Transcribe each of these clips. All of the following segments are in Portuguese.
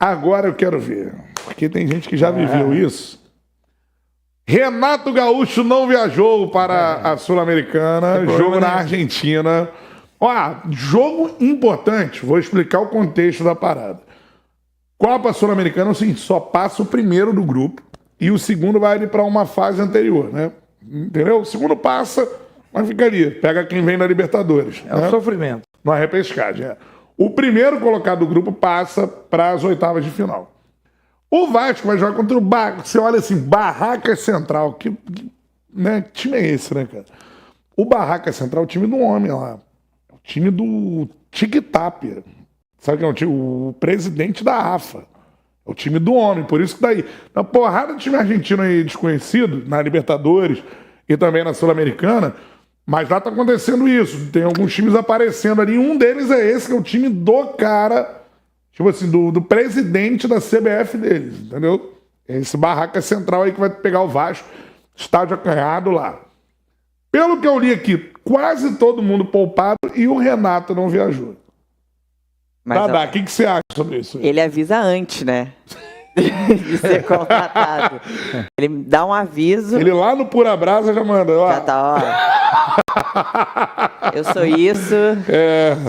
Agora eu quero ver, porque tem gente que já viveu isso. Renato Gaúcho não viajou para a Sul-Americana, jogo na Argentina. Ó, jogo importante, vou explicar o contexto da parada. Copa Sul-Americana é o seguinte, só passa o primeiro do grupo e o segundo vai ali para uma fase anterior, né? Entendeu? O segundo passa, mas fica ali, pega quem vem na Libertadores. É, né? O sofrimento. Na repescagem, é. O primeiro colocado do grupo passa para as oitavas de final. O Vasco vai jogar contra o Barracas. Você olha assim, Barracas Central. Que time é esse, né, cara? O Barracas Central é o time do homem lá. É o time do Tic-Tapia. Sabe quem é o time? O presidente da AFA. É o time do homem. Por isso que daí, na porrada de time argentino aí desconhecido, na Libertadores e também na Sul-Americana, mas lá tá acontecendo isso. Tem alguns times aparecendo ali. Um deles é esse, que é o time do cara... Tipo assim, do presidente da CBF deles, entendeu? Esse Barraca Central aí que vai pegar o Vasco, estádio acanhado lá. Pelo que eu li aqui, quase todo mundo poupado e o Renato não viajou. Dadá, o que você acha sobre isso? Ele avisa antes, né? De ser contratado. Ele dá um aviso. Ele lá no Pura Brasa já manda. Ó. Já tá, ó. Eu sou isso.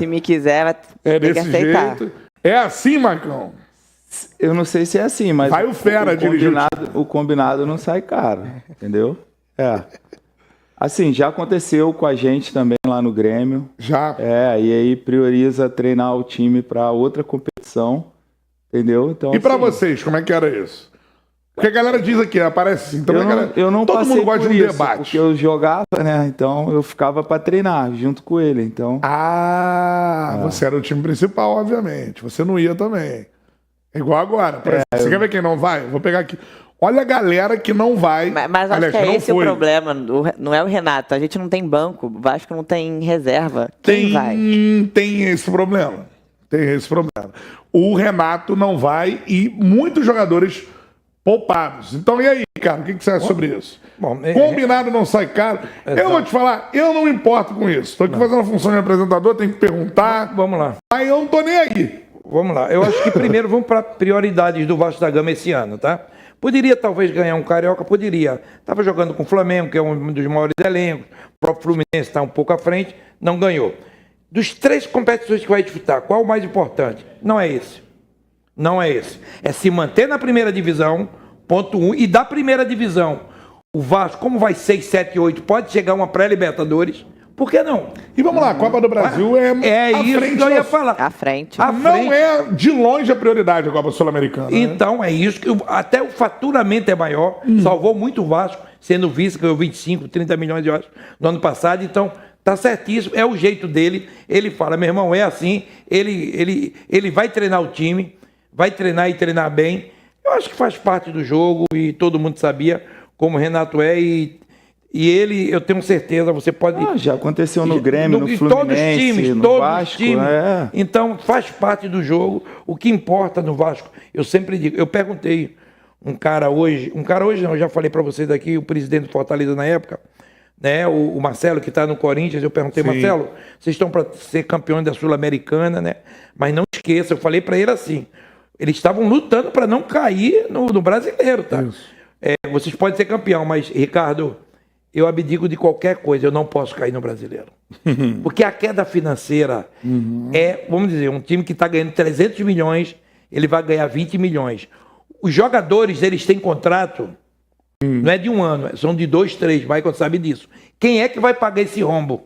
Se me quiser, vai ter que aceitar. Jeito. É assim, Marcão? Eu não sei se é assim, mas vai o Fera dirigir. O combinado não sai caro, entendeu? Assim, já aconteceu com a gente também lá no Grêmio. Já? E aí prioriza treinar o time para outra competição, entendeu? Então, e para vocês, como é que era isso? Porque a galera diz aqui, aparece assim. Eu não todo passei mundo gosta por de um isso, debate. Porque eu jogava, né? Então eu ficava para treinar junto com ele. Então... Você era o time principal, obviamente. Você não ia também. É igual agora. Você quer ver quem não vai? Vou pegar aqui. Olha a galera que não vai. Mas acho que é esse o problema. Não é o Renato. A gente não tem banco. O Vasco não tem reserva. Quem vai? Tem esse problema. O Renato não vai e muitos jogadores poupados. Então, e aí, cara? O que você acha sobre isso? Bom, combinado não sai caro. Eu vou te falar, eu não me importo com isso. Estou aqui fazendo a função de apresentador, tenho que perguntar. Vamos lá. Aí eu não tô nem aí. Vamos lá. Eu acho que primeiro vamos para prioridades do Vasco da Gama esse ano, tá? Poderia talvez ganhar um Carioca, poderia. Estava jogando com o Flamengo, que é um dos maiores elencos. O próprio Fluminense está um pouco à frente, não ganhou. Dos 3 competições que vai disputar, qual o mais importante? Não é esse. Não é esse. É se manter na primeira divisão, ponto 1, e da primeira divisão, o Vasco, como vai 6, 7, 8, pode chegar a uma pré-Libertadores? Por que não? E vamos lá, a Copa do Brasil é isso que eu ia falar. À frente. Não é de longe a prioridade a Copa Sul-Americana. Então, né? É isso. Até o faturamento é maior. Salvou muito o Vasco, sendo vice, ganhou 25, 30 milhões de euros no ano passado. Então, tá certíssimo. É o jeito dele. Ele fala, meu irmão, é assim. Ele vai treinar o time, vai treinar e treinar bem. Eu acho que faz parte do jogo e todo mundo sabia como o Renato é e ele, eu tenho certeza, você pode... já aconteceu no Grêmio, no Fluminense, no Vasco. Então, faz parte do jogo. O que importa no Vasco, eu sempre digo, eu perguntei um cara hoje não, eu já falei para vocês aqui, o presidente do Fortaleza na época, né, o Marcelo, que está no Corinthians, eu perguntei, Marcelo, vocês estão para ser campeões da Sul-Americana, né? Mas não esqueça, eu falei para ele assim, eles estavam lutando para não cair no brasileiro, tá? Vocês podem ser campeão, mas, Ricardo, eu abdico de qualquer coisa, eu não posso cair no brasileiro. Porque a queda financeira é, vamos dizer, um time que está ganhando 300 milhões, ele vai ganhar 20 milhões. Os jogadores, eles têm contrato, não é de um ano, são de 2, 3, Michael sabe disso. Quem é que vai pagar esse rombo?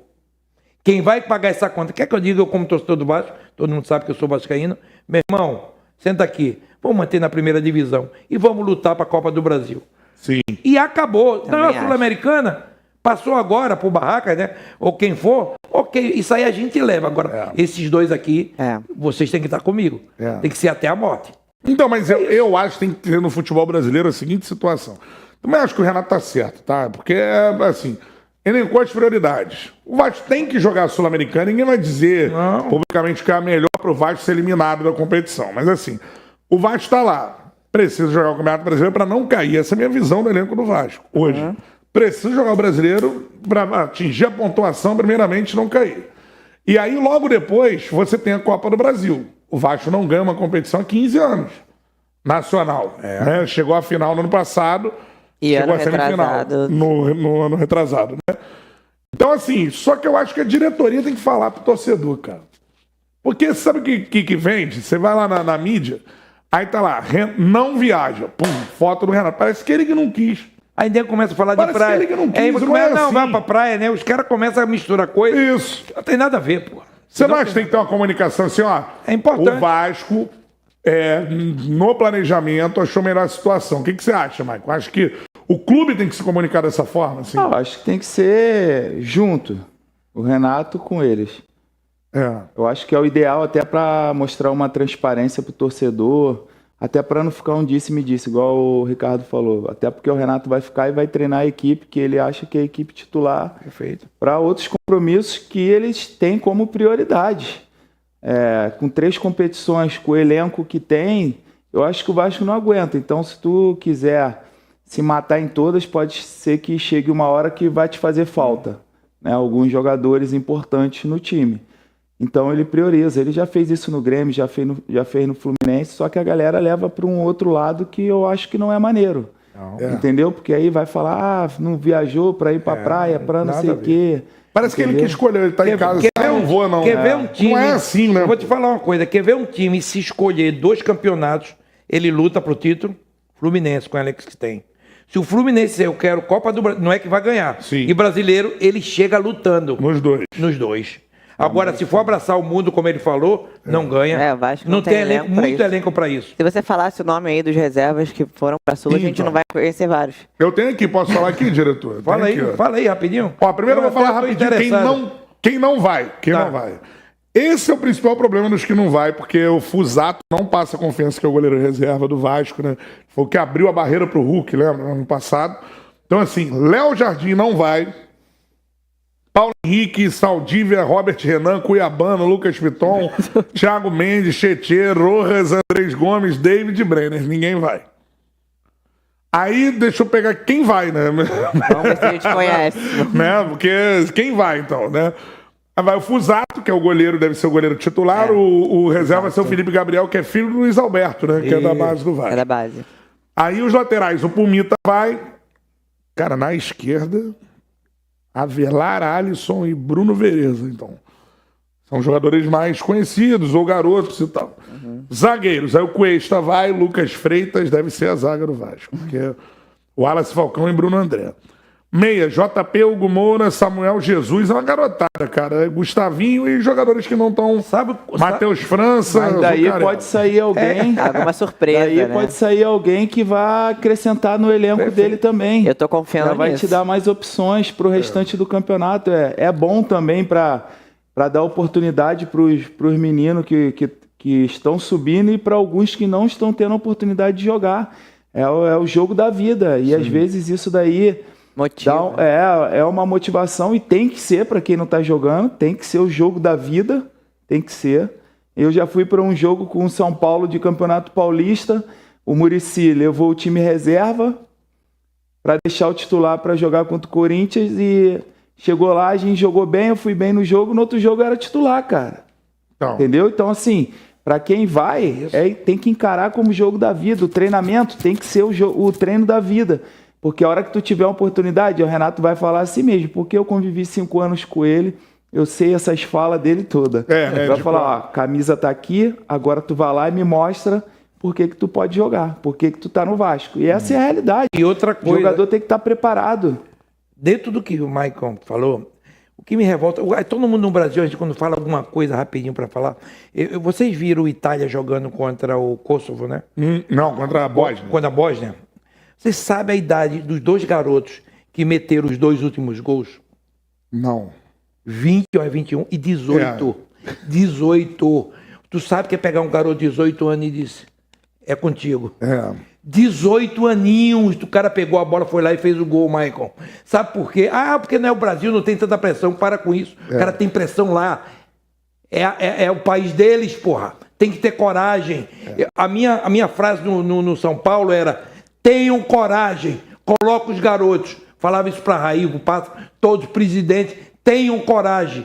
Quem vai pagar essa conta? Quer que eu diga, eu como torcedor do Vasco, todo mundo sabe que eu sou vascaíno, meu irmão, senta aqui, vamos manter na primeira divisão e vamos lutar para a Copa do Brasil. Sim. E acabou. Então a Sul-Americana passou agora pro Barracas, né? Ou quem for, ok, isso aí a gente leva. Agora, esses dois aqui, vocês têm que estar comigo. Tem que ser até a morte. Então, mas eu acho que tem que ter no futebol brasileiro a seguinte situação. Também acho que o Renato tá certo, tá? Porque, assim, elencou as prioridades. O Vasco tem que jogar a Sul-Americana, ninguém vai dizer publicamente que é a melhor pro Vasco ser eliminado da competição. Mas, assim, o Vasco tá lá. Precisa jogar o Campeonato Brasileiro para não cair. Essa é a minha visão do elenco do Vasco hoje. Precisa jogar o Brasileiro para atingir a pontuação, primeiramente, não cair. E aí, logo depois, você tem a Copa do Brasil. O Vasco não ganha uma competição há 15 anos. nacional. Né? Chegou à final no ano passado, E chegou ano à semifinal retrasado. no ano retrasado. Né? Então, assim, só que eu acho que a diretoria tem que falar pro torcedor, cara. Porque sabe o que vende? Você vai lá na mídia, aí tá lá, não viaja. Pum, foto do Renato. Parece que ele que não quis. Aí nego começa a falar de Parece praia. que ele que não quis, não é não, assim. vai pra praia, né? Os caras começam a misturar coisa. Isso. Não tem nada a ver, pô. Você não acha que tem que ter uma comunicação assim, ó? É importante. O Vasco, no planejamento, achou melhor a situação. O que você acha, Maicon? Acho que o clube tem que se comunicar dessa forma, assim? Eu acho que tem que ser junto, o Renato com eles. Eu acho que é o ideal até para mostrar uma transparência pro torcedor, até para não ficar um disse-me-disse, igual o Ricardo falou. Até porque o Renato vai ficar e vai treinar a equipe, que ele acha que é a equipe titular, para outros compromissos que eles têm como prioridade. Com 3 competições, com o elenco que tem, eu acho que o Vasco não aguenta. Então, se tu quiser se matar em todas, pode ser que chegue uma hora que vai te fazer falta, né? Alguns jogadores importantes no time. Então ele prioriza. Ele já fez isso no Grêmio, já fez no Fluminense, só que a galera leva para um outro lado que eu acho que não é maneiro. Entendeu? Porque aí vai falar, não viajou para ir para praia, para não sei o quê. Parece que ele que escolheu, ele tá em casa. Não vou, não. Quer ver um time... Não é assim, né? Eu vou te falar uma coisa. Quer ver um time se escolher 2 campeonatos, ele luta pro título? Fluminense, com o Alex que tem. Se o Fluminense eu quero Copa do Brasil, não é que vai ganhar. Sim. E brasileiro, ele chega lutando. Nos dois. Agora, se for abraçar o mundo, como ele falou, não ganha. O Vasco não tem elenco, muito elenco para isso. Se você falasse o nome aí dos reservas que foram pra Sul, a gente não vai conhecer vários. Eu tenho aqui, posso falar aqui, diretor? Fala aí, rapidinho. Ó, primeiro eu vou falar rapidinho quem não vai. Esse é o principal problema dos que não vai, porque o Fusato não passa confiança, que é o goleiro reserva do Vasco, né? Foi o que abriu a barreira pro Hulk, lembra? No ano passado. Então, assim, Léo Jardim não vai. Paulo Henrique, Saldívia, Robert Renan, Cuiabano, Lucas Piton, Thiago Mendes, Tietê, Rojas, Andrés Gomes, David Brenner. Ninguém vai. Aí, deixa eu pegar quem vai, né? Vamos ver se a gente conhece. Né? Porque quem vai, então, né? Aí vai o Fusato, que é o goleiro, deve ser o goleiro titular. O reserva vai ser o Felipe Gabriel, que é filho do Luiz Alberto, né? Que é da base do Vasco. É da base. Aí os laterais, o Pumita vai. Cara, na esquerda, Avelar, Alisson e Bruno Vereza, então. São jogadores mais conhecidos, ou garotos e tal. Zagueiros, aí o Cuesta vai, Lucas Freitas deve ser a zaga do Vasco, porque o Wallace Falcão e Bruno André. Meia, JP, Hugo Moura, Samuel Jesus, é uma garotada, cara. É Gustavinho e jogadores que não estão. Matheus França. Mas daí pode sair alguém. Alguma surpresa. Daí né? pode sair alguém que vá acrescentar no elenco dele também. Eu tô confiando Já vai nisso. te dar mais opções pro restante do campeonato. É bom também para dar oportunidade pros meninos que estão subindo e para alguns que não estão tendo a oportunidade de jogar. É o jogo da vida. E às vezes isso daí. É uma motivação e tem que ser para quem não está jogando, tem que ser o jogo da vida, tem que ser. Eu já fui para um jogo com o São Paulo de Campeonato Paulista, o Muricy levou o time reserva para deixar o titular para jogar contra o Corinthians e chegou lá, a gente jogou bem, eu fui bem no jogo, no outro jogo era titular, cara. Entendeu? Então, assim, para quem vai, tem que encarar como jogo da vida, o treinamento tem que ser o treino da vida. Porque a hora que tu tiver uma oportunidade, o Renato vai falar assim mesmo, porque eu convivi 5 anos com ele, eu sei essas falas dele todas. Vai falar, ó, camisa tá aqui, agora tu vai lá e me mostra por que tu pode jogar, por que tu tá no Vasco. E essa é a realidade. E outra coisa, o jogador tem que estar preparado. Dentro do que o Maicon falou, o que me revolta, todo mundo no Brasil, a gente quando fala alguma coisa rapidinho para falar, vocês viram o Itália jogando contra o Kosovo, né? Não, contra a Bósnia. Contra a Bósnia. Você sabe a idade dos 2 garotos que meteram os 2 últimos gols? Não. 20 ou 21 e 18. 18. Tu sabe que é pegar um garoto de 18 anos e disse, é contigo. 18 aninhos, o cara pegou a bola, foi lá e fez o gol, Maicon. Sabe por quê? Porque não é o Brasil, não tem tanta pressão, para com isso. O cara tem pressão lá. É o país deles, porra. Tem que ter coragem. A minha frase no São Paulo era... Tenham coragem, coloca os garotos. Falava isso para Raí, o Passo, todos os presidentes. Tenham coragem.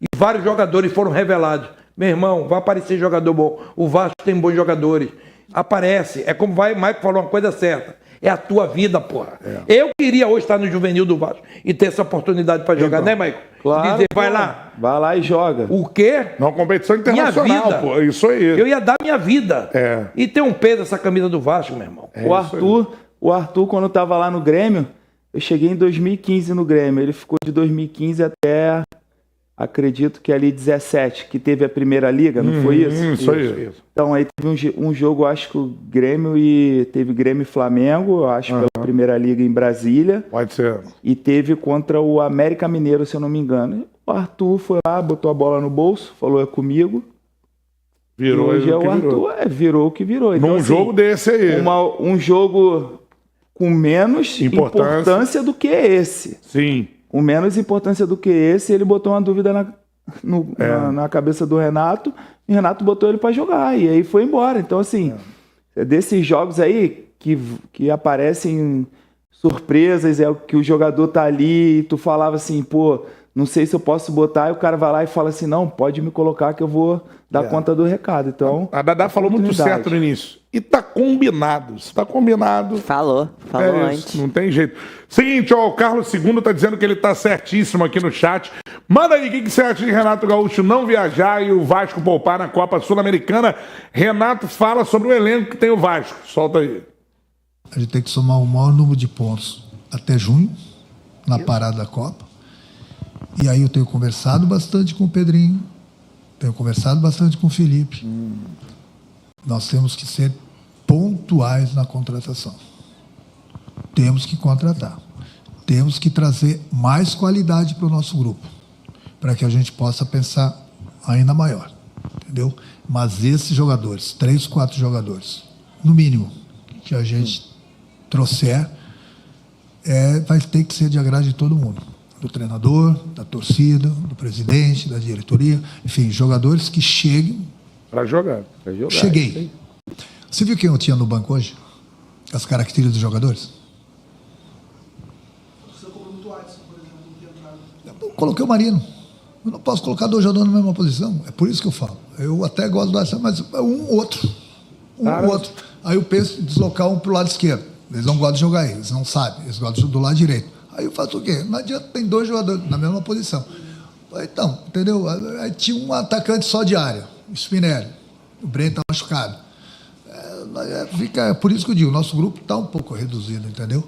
E vários jogadores foram revelados. Meu irmão, vai aparecer jogador bom. O Vasco tem bons jogadores. aparece. É como o Maicon falou, uma coisa certa. É a tua vida, porra. Eu queria hoje estar no juvenil do Vasco e ter essa oportunidade para jogar, né, Maicon? Claro, dizer, vai lá. Vai lá e joga. O quê? Numa competição internacional, Minha vida. pô. Isso aí. Eu ia dar minha vida. É. E tem um peso essa camisa do Vasco, meu irmão. O Arthur, quando estava lá no Grêmio, eu cheguei em 2015 no Grêmio. Ele ficou de 2015 até, acredito que ali 17, que teve a Primeira Liga, não foi isso? Isso aí. Então aí teve um jogo, acho que o Grêmio teve Grêmio e Flamengo, acho pela Primeira Liga em Brasília. Pode ser. E teve contra o América Mineiro, se eu não me engano. O Arthur foi lá, botou a bola no bolso, falou, é comigo. Virou, e hoje o Arthur virou o que virou. Então, num jogo desse aí. Um jogo com menos importância do que esse. Sim. Com menos importância do que esse, ele botou uma dúvida na cabeça do Renato, e o Renato botou ele para jogar, e aí foi embora. Então, assim, desses jogos aí que aparecem surpresas, é o que o jogador tá ali, e tu falava assim, pô, não sei se eu posso botar, e o cara vai lá e fala assim, não, pode me colocar que eu vou dar conta do recado. Então, a Dadá falou muito certo no início. E tá combinado. Se tá combinado... Falou antes. Não tem jeito. Seguinte, ó, o Carlos II tá dizendo que ele tá certíssimo aqui no chat. Manda aí, o que você acha de Renato Gaúcho não viajar e o Vasco poupar na Copa Sul-Americana? Renato fala sobre o elenco que tem o Vasco. Solta aí. A gente tem que somar o maior número de pontos até junho, na parada da Copa. E aí eu tenho conversado bastante com o Pedrinho, tenho conversado bastante com o Felipe. Nós temos que ser pontuais na contratação. Temos que contratar. Temos que trazer mais qualidade para o nosso grupo, para que a gente possa pensar ainda maior, entendeu? Mas esses jogadores, 3, 4 jogadores, no mínimo, que a gente trouxer, vai ter que ser de agrado de todo mundo. Do treinador, da torcida, do presidente, da diretoria, enfim, jogadores que cheguem para jogar. Cheguei. Você viu quem eu tinha no banco hoje? As características dos jogadores? Eu coloquei o Marino. Eu não posso colocar 2 jogadores na mesma posição. É por isso que eu falo. Eu até gosto dessa, mas é outro. Outro. Aí eu penso em deslocar um para o lado esquerdo. Eles não gostam de jogar aí, eles não sabem. Eles gostam do lado direito. Aí eu faço o quê? Não adianta, tem 2 jogadores na mesma posição. Então, entendeu? Aí tinha um atacante só de área, o Spinelli. O Breno está machucado. Por isso que eu digo, o nosso grupo está um pouco reduzido, entendeu?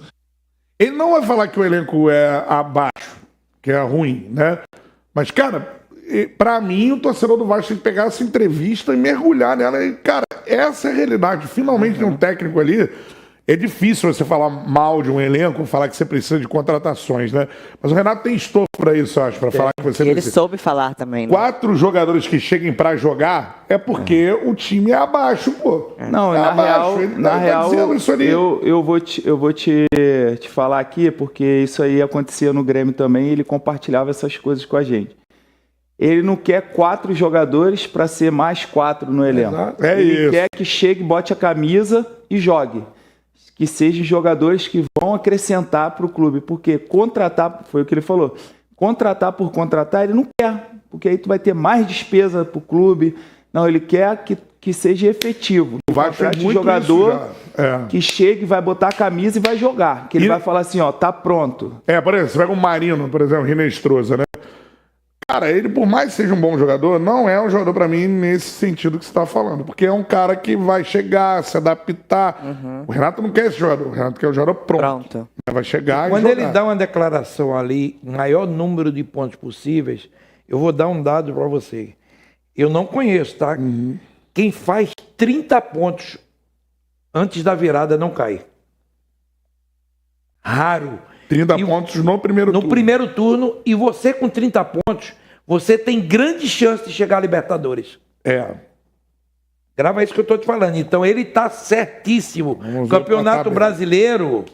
Ele não vai falar que o elenco é abaixo, que é ruim, né? Mas, cara, pra mim, o torcedor do Vasco tem que pegar essa entrevista e mergulhar nela. E, cara, essa é a realidade. Finalmente tem um técnico ali. É difícil você falar mal de um elenco, falar que você precisa de contratações, né? Mas o Renato tem estofo pra isso, eu acho, pra falar que você Ele precisa. soube falar também, né? 4 jogadores que cheguem pra jogar é porque o time é abaixo, pô. Não, na real, eu vou te falar aqui, porque isso aí acontecia no Grêmio também, e ele compartilhava essas coisas com a gente. Ele não quer 4 jogadores para ser mais 4 no elenco. Ele quer que chegue, bote a camisa e jogue. Que sejam jogadores que vão acrescentar para o clube, porque contratar, foi o que ele falou, contratar por contratar ele não quer, porque aí tu vai ter mais despesa para o clube. Não, ele quer que seja efetivo. Vai ter muito jogador que chegue, vai botar a camisa e vai jogar, que ele vai falar assim, ó, tá pronto. Por exemplo, você pega o Marino, por exemplo, Rinestrosa, né? Cara, ele, por mais que seja um bom jogador, não é um jogador pra mim nesse sentido que você tá falando. Porque é um cara que vai chegar, se adaptar. O Renato não quer esse jogador. O Renato quer o jogador pronto. Vai chegar Quando e jogar. ele dá uma declaração ali, maior número de pontos possíveis, eu vou dar um dado pra você. Eu não conheço, tá? Quem faz 30 pontos antes da virada não cai. Raro. 30 pontos no primeiro turno. No primeiro turno, e você com 30 pontos, você tem grande chance de chegar à Libertadores. Grava isso que eu estou te falando. Então ele está certíssimo. Campeonato Brasileiro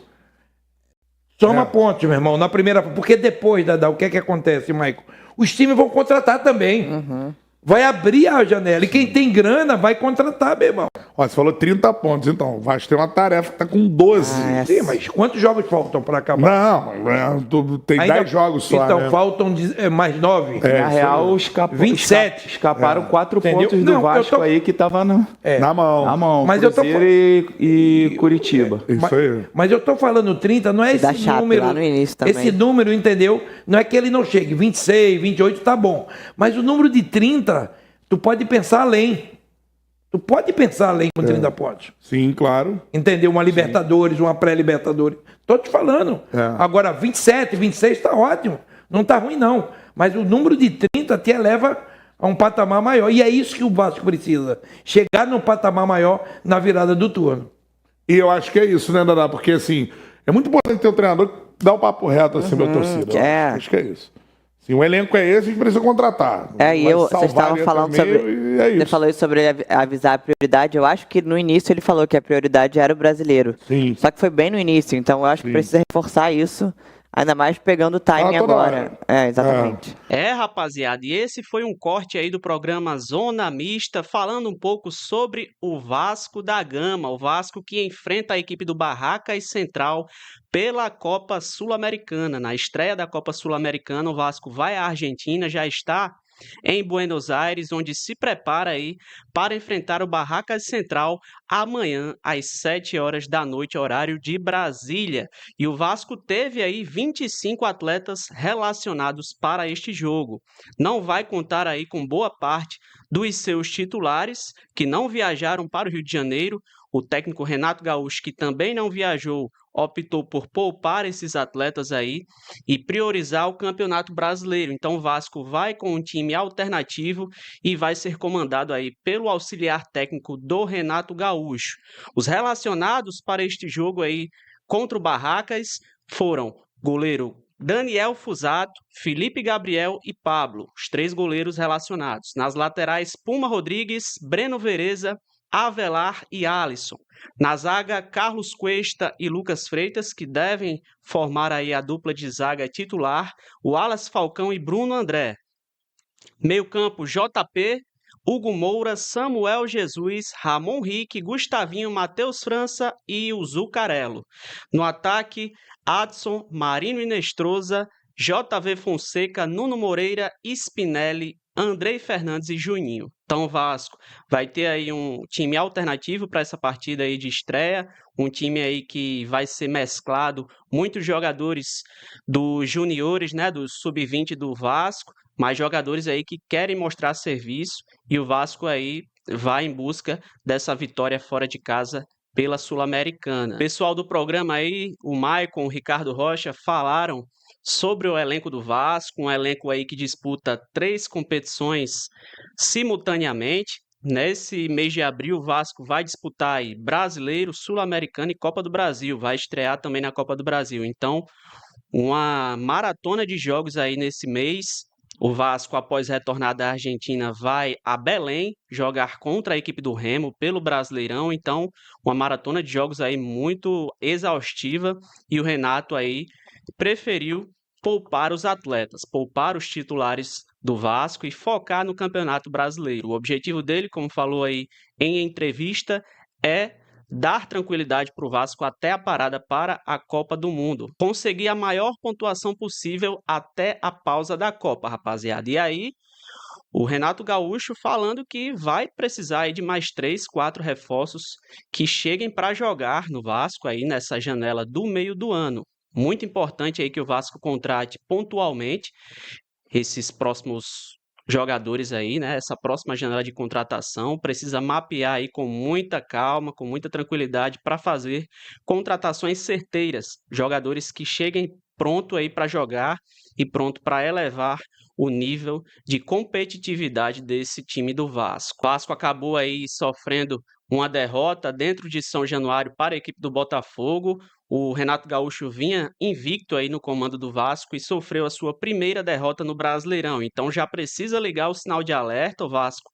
soma pontos, meu irmão, na primeira. Porque depois, o que é que acontece, Maicon? Os times vão contratar também. Vai abrir a janela. E quem tem grana vai contratar, meu irmão. Ó, você falou 30 pontos, então. O Vasco tem uma tarefa que tá com 12. Sim, mas quantos jogos faltam para acabar? Não, tem 10 jogos só. Então, né? faltam mais 9. Na real, 27. Escaparam 4 Entendeu? pontos do Vasco aí que tava na mão. Mas eu tô e Curitiba. Isso aí. Mas eu tô falando 30, não é Dá esse chato número. lá no início também. Esse número, entendeu? Não é que ele não chegue. 26, 28 tá bom. Mas o número de 30, tu pode pensar além. Tu pode pensar além com 30 pontos. Sim, claro. Entendeu? Uma Libertadores, uma pré-Libertadores. Tô te falando. Agora, 27, 26 tá ótimo. Não tá ruim, não. Mas o número de 30 te eleva a um patamar maior. E é isso que o Vasco precisa. Chegar num patamar maior na virada do turno. E eu acho que é isso, né, Dadá? Porque, assim, é muito importante ter um treinador que dá o papo reto, assim, pra torcida. Acho que é isso. Se o elenco é esse, a gente precisa contratar. Vocês estavam falando sobre... Você falou isso sobre avisar a prioridade. Eu acho que no início ele falou que a prioridade era o brasileiro. Sim. Só que foi bem no início, então eu acho que precisa reforçar isso. Ainda mais pegando o timing agora. Exatamente. Rapaziada, e esse foi um corte aí do programa Zona Mista, falando um pouco sobre o Vasco da Gama, o Vasco que enfrenta a equipe do Barracas Central pela Copa Sul-Americana. Na estreia da Copa Sul-Americana, o Vasco vai à Argentina, já está em Buenos Aires, onde se prepara aí para enfrentar o Barracas Central amanhã às 7 horas da noite, horário de Brasília. E o Vasco teve aí 25 atletas relacionados para este jogo. Não vai contar aí com boa parte dos seus titulares, que não viajaram para o Rio de Janeiro. O técnico Renato Gaúcho, que também não viajou, optou por poupar esses atletas aí e priorizar o Campeonato Brasileiro. Então o Vasco vai com um time alternativo e vai ser comandado aí pelo auxiliar técnico do Renato Gaúcho. Os relacionados para este jogo aí contra o Barracas foram goleiro Daniel Fusato, Felipe Gabriel e Pablo, os 3 goleiros relacionados. Nas laterais, Puma Rodrigues, Breno Vereza, Avelar e Alisson. Na zaga, Carlos Cuesta e Lucas Freitas, que devem formar aí a dupla de zaga titular, o Wallace Falcão e Bruno André. Meio campo, JP, Hugo Moura, Samuel Jesus, Ramon Rique, Gustavinho, Matheus França e o Zucarello. No ataque, Adson, Marino Inestrosa, JV Fonseca, Nuno Moreira, Spinelli, Andrei Fernandes e Juninho. Então o Vasco vai ter aí um time alternativo para essa partida aí de estreia, um time aí que vai ser mesclado, muitos jogadores dos juniores, né, do sub-20 do Vasco, mas jogadores aí que querem mostrar serviço, e o Vasco aí vai em busca dessa vitória fora de casa pela Sul-Americana. O pessoal do programa aí, o Maicon, o Ricardo Rocha, falaram sobre o elenco do Vasco, um elenco aí que disputa 3 competições simultaneamente. Nesse mês de abril, o Vasco vai disputar aí Brasileiro, Sul-Americano e Copa do Brasil. Vai estrear também na Copa do Brasil. Então, uma maratona de jogos aí nesse mês. O Vasco, após retornar da Argentina, vai a Belém jogar contra a equipe do Remo pelo Brasileirão. Então, uma maratona de jogos aí muito exaustiva. E o Renato aí preferiu poupar os atletas, poupar os titulares do Vasco e focar no Campeonato Brasileiro. O objetivo dele, como falou aí em entrevista, é dar tranquilidade para o Vasco até a parada para a Copa do Mundo. Conseguir a maior pontuação possível até a pausa da Copa, rapaziada. E aí, o Renato Gaúcho falando que vai precisar aí de mais 3, 4 reforços que cheguem para jogar no Vasco aí nessa janela do meio do ano. Muito importante aí que o Vasco contrate pontualmente esses próximos jogadores aí, né? Essa próxima janela de contratação precisa mapear aí com muita calma, com muita tranquilidade para fazer contratações certeiras, jogadores que cheguem pronto aí para jogar e pronto para elevar o nível de competitividade desse time do Vasco. O Vasco acabou aí sofrendo uma derrota dentro de São Januário para a equipe do Botafogo. O Renato Gaúcho vinha invicto aí no comando do Vasco e sofreu a sua primeira derrota no Brasileirão. Então já precisa ligar o sinal de alerta. O Vasco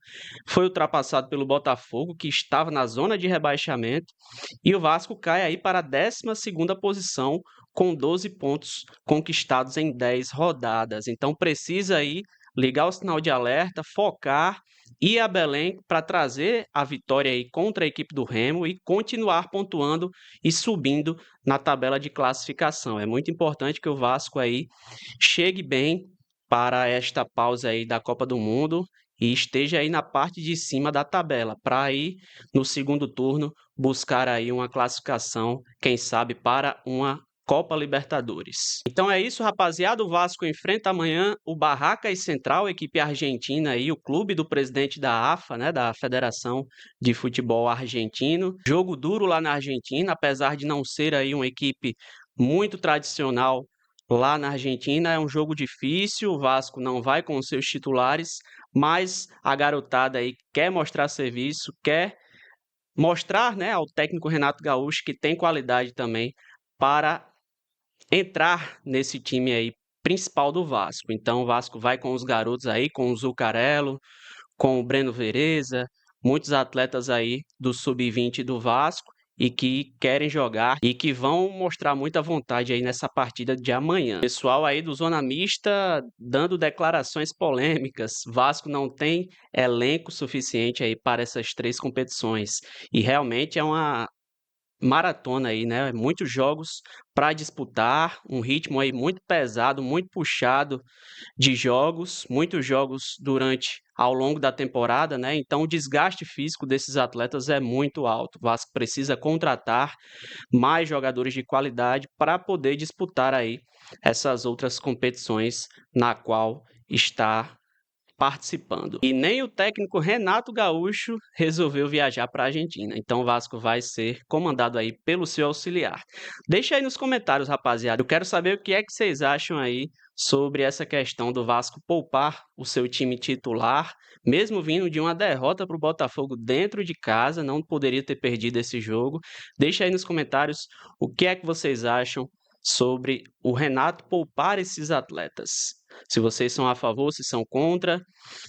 foi ultrapassado pelo Botafogo, que estava na zona de rebaixamento. E o Vasco cai aí para a 12ª posição, com 12 pontos conquistados em 10 rodadas. Então precisa aí ligar o sinal de alerta, focar ir a Belém para trazer a vitória aí contra a equipe do Remo e continuar pontuando e subindo na tabela de classificação. É muito importante que o Vasco aí chegue bem para esta pausa aí da Copa do Mundo e esteja aí na parte de cima da tabela, para aí no segundo turno buscar aí uma classificação, quem sabe para uma Copa Libertadores. Então é isso, rapaziada. O Vasco enfrenta amanhã o Barracas Central, equipe argentina aí, o clube do presidente da AFA, né, da Federação de Futebol Argentino. Jogo duro lá na Argentina, apesar de não ser aí uma equipe muito tradicional lá na Argentina, é um jogo difícil. O Vasco não vai com os seus titulares, mas a garotada aí quer mostrar serviço, quer mostrar, né, ao técnico Renato Gaúcho que tem qualidade também para entrar nesse time aí principal do Vasco. Então o Vasco vai com os garotos aí, com o Zuccarello, com o Breno Vereza, muitos atletas aí do sub-20 do Vasco e que querem jogar e que vão mostrar muita vontade aí nessa partida de amanhã. Pessoal aí do Zona Mista dando declarações polêmicas. Vasco não tem elenco suficiente aí para essas 3 competições. E realmente é uma maratona aí, né? Muitos jogos para disputar, um ritmo aí muito pesado, muito puxado de jogos, muitos jogos ao longo da temporada, né? Então o desgaste físico desses atletas é muito alto. O Vasco precisa contratar mais jogadores de qualidade para poder disputar aí essas outras competições na qual está participando. E nem o técnico Renato Gaúcho resolveu viajar para a Argentina. Então o Vasco vai ser comandado aí pelo seu auxiliar. Deixa aí nos comentários, rapaziada. Eu quero saber o que é que vocês acham aí sobre essa questão do Vasco poupar o seu time titular, mesmo vindo de uma derrota para o Botafogo dentro de casa, não poderia ter perdido esse jogo. Deixa aí nos comentários o que é que vocês acham sobre o Renato poupar esses atletas. Se vocês são a favor, se são contra,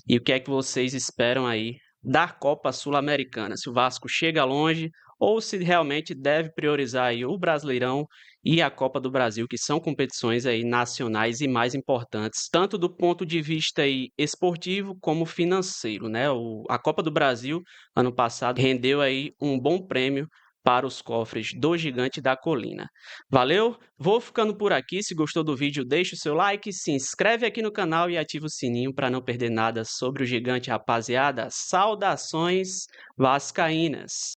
e o que é que vocês esperam aí da Copa Sul-Americana? Se o Vasco chega longe ou se realmente deve priorizar aí o Brasileirão e a Copa do Brasil, que são competições aí nacionais e mais importantes, tanto do ponto de vista aí esportivo como financeiro, né? A Copa do Brasil, ano passado, rendeu aí um bom prêmio para os cofres do Gigante da Colina. Valeu? Vou ficando por aqui. Se gostou do vídeo, deixa o seu like, se inscreve aqui no canal e ativa o sininho para não perder nada sobre o Gigante, rapaziada. Saudações vascaínas!